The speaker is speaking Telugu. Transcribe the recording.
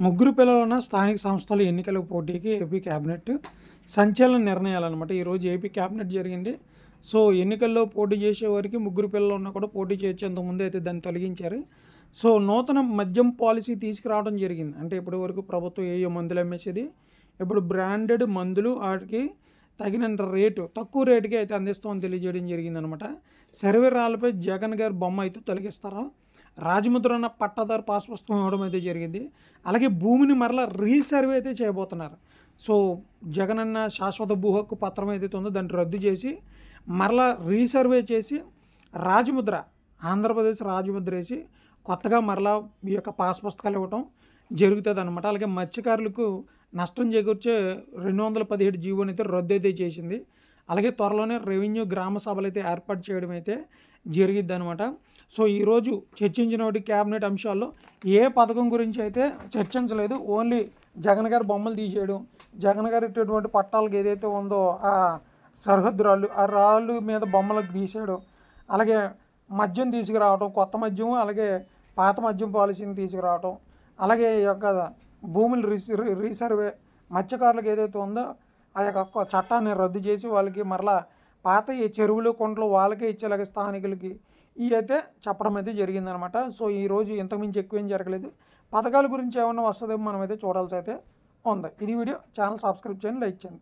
ముగ్గురు పిల్లలున్న స్థానిక సంస్థల ఎన్నికల పోటీకి ఏపీ క్యాబినెట్ సంచలన నిర్ణయాలన్నమాట. ఈరోజు ఏపీ క్యాబినెట్ జరిగింది. సో ఎన్నికల్లో పోటీ చేసేవారికి ముగ్గురు పిల్లలు ఉన్నా కూడా పోటీ చేయొచ్చు. అంతకుముందు అయితే దాన్ని తొలగించారు. సో నూతన మద్యం పాలసీ తీసుకురావడం జరిగింది. అంటే ఇప్పటి వరకు ప్రభుత్వం ఏ మందులు అమ్మేసేది, ఇప్పుడు బ్రాండెడ్ మందులు వాటికి తగినంత రేటు, తక్కువ రేటుకి అయితే అందిస్తామని తెలియజేయడం జరిగిందనమాట. సర్వే రాళ్ళపై జగన్ గారి బొమ్మ అయితే తొలగిస్తారా, రాజముద్రన్న పట్టాదారు పాస్ పుస్తకం ఇవ్వడం అయితే జరిగింది. అలాగే భూమిని మరలా రీసర్వే అయితే చేయబోతున్నారు. సో జగన్ అన్న శాశ్వత భూ హక్కు పత్రం ఏదైతే ఉందో దాన్ని రద్దు చేసి మరలా రీసర్వే చేసి రాజముద్ర, ఆంధ్రప్రదేశ్ రాజముద్ర వేసి కొత్తగా మరలా ఈ యొక్క పాస్ పుస్తకాలు ఇవ్వటం జరుగుతుంది అనమాట. అలాగే మత్స్యకారులకు నష్టం చేకూర్చే 217 జీవోని అయితే రద్దు అయితే చేసింది. అలాగే త్వరలోనే రెవెన్యూ గ్రామ సభలు అయితే ఏర్పాటు చేయడం అయితే జరిగిద్ది అనమాట. సో ఈరోజు చర్చించిన క్యాబినెట్ అంశాల్లో ఏ పథకం గురించి అయితే చర్చించలేదు. ఓన్లీ జగన్ గారి బొమ్మలు తీసేయడం, జగన్ గారి ఇటువంటి పట్టాలకు ఏదైతే ఉందో ఆ సరిహద్దు రాళ్ళు, ఆ రాళ్ళు మీద బొమ్మలకు తీసేయడం, అలాగే మద్యం తీసుకురావడం, కొత్త మద్యం, అలాగే పాత మద్యం పాలసీని తీసుకురావడం, అలాగే ఈ యొక్క భూములు రీసర్వే, మత్స్యకారులకు ఏదైతే ఉందో ఆ యొక్క చట్టాన్ని రద్దు చేసి వాళ్ళకి మరలా పాత ఈ చెరువులు కుంటలు వాళ్ళకే ఇచ్చేలాగా స్థానికులకి ఇవి అయితే చెప్పడం అయితే జరిగిందనమాట. సో ఈరోజు ఇంతకుమించి ఎక్కువేం జరగలేదు. పథకాల గురించి ఏమన్నా వస్తుందేమో మనం అయితే చూడాల్సి అయితే ఉంది. ఇది వీడియో. ఛానల్ సబ్స్క్రైబ్ చేయండి, లైక్ చేయండి.